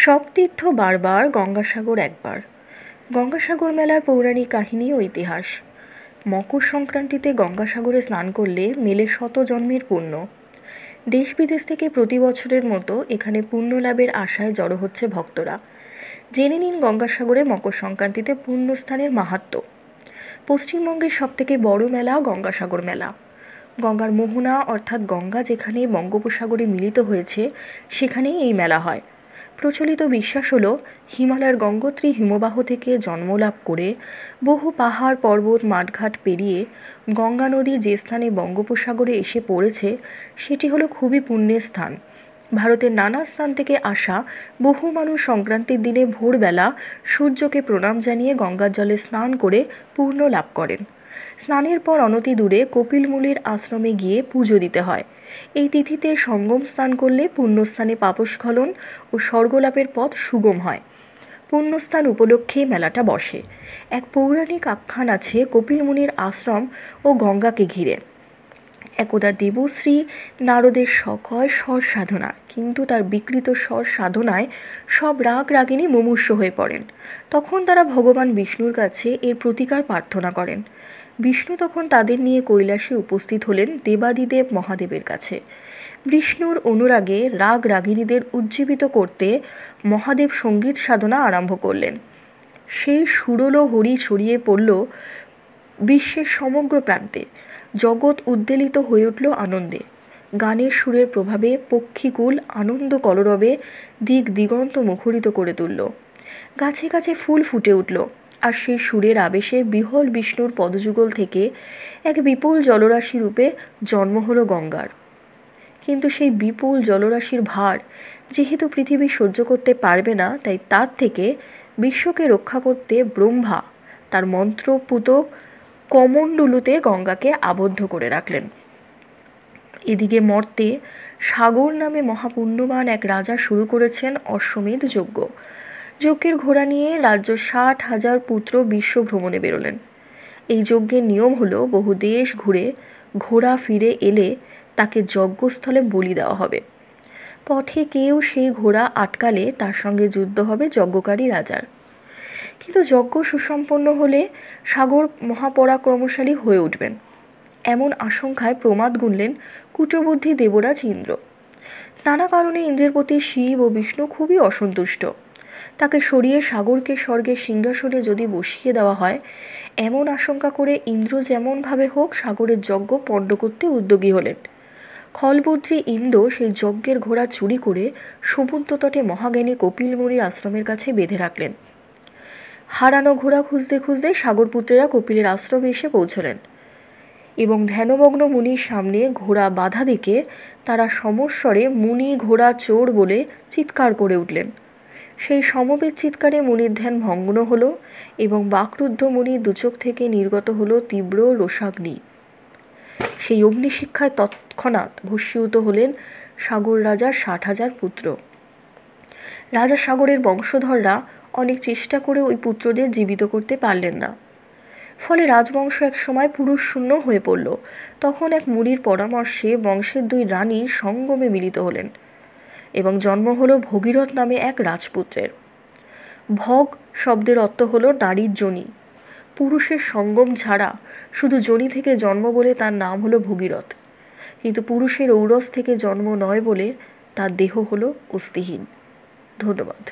সব তীর্থ বারবার, গঙ্গাসাগর একবার। গঙ্গাসাগর মেলার পৌরাণিক কাহিনী ও ইতিহাস। মকর সংক্রান্তিতে গঙ্গাসাগরে স্নান করলে মেলে শত জন্মের পুণ্য। দেশ বিদেশ থেকে প্রতি বছরের মতো এখানে পুণ্য লাভের আশায় জড়ো হচ্ছে ভক্তরা। জেনে নিন গঙ্গাসাগরে মকর সংক্রান্তিতে পুণ্যস্থানের মাহাত্ম্য। পশ্চিমবঙ্গের সবথেকে বড় মেলা গঙ্গাসাগর মেলা। গঙ্গার মোহনা অর্থাৎ গঙ্গা যেখানে বঙ্গোপসাগরে মিলিত হয়েছে সেখানেই এই মেলা হয়। প্রচলিত বিশ্বাস হলো হিমালয়ের গঙ্গোত্রী হিমবাহ থেকে জন্মলাভ করে বহু পাহাড় পর্বত মাঠঘাট পেরিয়ে গঙ্গা নদী যে স্থানে বঙ্গোপসাগরে এসে পড়েছে সেটি হলো খুবই পুণ্যের স্থান। ভারতের নানা স্থান থেকে আসা বহু মানুষ সংক্রান্তির দিনে ভোরবেলা সূর্যকে প্রণাম জানিয়ে গঙ্গার জলে স্নান করে পুণ্য লাভ করেন। স্নানের পর অনতি দূরে কপিলমুনির আশ্রমে গিয়ে পুজো দিতে হয়। এই তিথিতে সঙ্গম স্নান করলে পুণ্যস্থানে পাপস্খলন ও স্বর্গলাভের পথ সুগম হয়। পুণ্যস্থান উপলক্ষে মেলাটা বসে। এক পৌরাণিক আখ্যান আছে কপিলমুনির আশ্রম ও গঙ্গাকে ঘিরে। একদা দেবশ্রী নারদের শখ স্বর সাধনা, কিন্তু তার বিকৃত স্বর সাধনায় সব রাগ রাগিনী মুমূর্ষ হয়ে পড়েন। তখন তারা ভগবান বিষ্ণুর কাছে এর প্রতিকার প্রার্থনা করেন। বিষ্ণু তখন তাদের নিয়ে কৈলাসে উপস্থিত হলেন দেবাদিদেব মহাদেবের কাছে। বিষ্ণুর অনুরাগে রাগ রাগিনীদের উজ্জীবিত করতে মহাদেব সঙ্গীত সাধনা আরম্ভ করলেন। সেই সুরলো হরি ছড়িয়ে পড়ল বিশ্বের সমগ্র প্রান্তে। জগৎ উদ্বেলিত হয়ে উঠল আনন্দে। গানের সুরের প্রভাবে পক্ষীকুল আনন্দ কলরবে দিক দিগন্ত মুখরিত করে তুলল। গাছে গাছে ফুল ফুটে উঠল, আর সেই সুরের আবেশে বিহল বিষ্ণুর পদযুগল থেকে এক বিপুল জলরাশি রূপে জন্ম হলো গঙ্গার। কিন্তু সেই বিপুল জলরাশির ভার যেহেতু পৃথিবী সহ্য করতে পারবে না, তাই তার থেকে বিশ্বকে রক্ষা করতে ব্রহ্মা তার মন্ত্রপুত কমণ্ডলুতে গঙ্গাকে আবদ্ধ করে রাখলেন। এদিকে মর্তে সাগর নামে মহাপুণ্যবান এক রাজা শুরু করেছেন অশ্বমেধ যজ্ঞ। যজ্ঞের ঘোড়া নিয়ে রাজ্য 60,000 পুত্র বিশ্ব ভ্রমণে বেরোলেন। এই যজ্ঞের নিয়ম হলো বহু দেশ ঘুরে ঘোড়া ফিরে এলে তাকে যজ্ঞস্থলে বলি দেওয়া হবে। পথে কেউ সেই ঘোড়া আটকালে তার সঙ্গে যুদ্ধ হবে যজ্ঞকারী রাজার। কিন্তু যজ্ঞ সুসম্পন্ন হলে সাগর মহাপরাক্রমশালী হয়ে উঠবেন, এমন আশঙ্কায় প্রমাদ গুনলেন কুটবুদ্ধি দেবরাজ ইন্দ্র। নানা কারণে ইন্দ্রের প্রতি শিব ও বিষ্ণু খুবই অসন্তুষ্ট। তাকে সরিয়ে সাগরকে স্বর্গের সিংহাসনে যদি বসিয়ে দেওয়া হয়, এমন আশঙ্কা করে ইন্দ্র যেমনভাবে হোক সাগরের যজ্ঞ পণ্ড করতে উদ্যোগী হলেন। খলবুদ্ধি ইন্দ্র সেই যজ্ঞের ঘোড়া চুরি করে সমুদ্র তটে মহাজ্ঞানী কপিলমুনির আশ্রমের কাছে বেঁধে রাখলেন। হারানো ঘোড়া খুঁজতে খুঁজতে সাগরপুত্রেরা কপিলের আশ্রমে এসে পৌঁছলেন এবং ধ্যানমগ্ন মুনির সামনে ঘোড়া বাধা দেখে তারা সমস্বরে মুনি ঘোড়া চোর বলে চিৎকার করে উঠলেন। সেই সমবেত চিৎকারে মুনির ধ্যান ভঙ্গ হল এবং বাকরুদ্ধ মুনির দুচোখ থেকে নির্গত হলো তীব্র রোষাগ্নি। সেই অগ্নিশিক্ষায় তৎক্ষণাৎ ভস্মীভূত হলেন সাগর রাজার 60,000 পুত্র। রাজা সাগরের বংশধররা অনেক চেষ্টা করে ওই পুত্রদের জীবিত করতে পারলেন না। ফলে রাজবংশ এক সময় পুরুষ শূন্য হয়ে পড়ল। তখন এক মুনির পরামর্শে বংশের 2 রানী সঙ্গমে মিলিত হলেন এবং জন্ম হলো ভগীরথ নামে এক রাজপুত্রের। ভগ শব্দের অর্থ হলো নারীর যোনি। পুরুষের সঙ্গম ছাড়া শুধু যোনি থেকে জন্ম বলে তার নাম হলো ভগীরথ, কিন্তু পুরুষের ঔরস থেকে জন্ম নয় বলে তার দেহ হলো অস্থিহীন। ধন্যবাদ।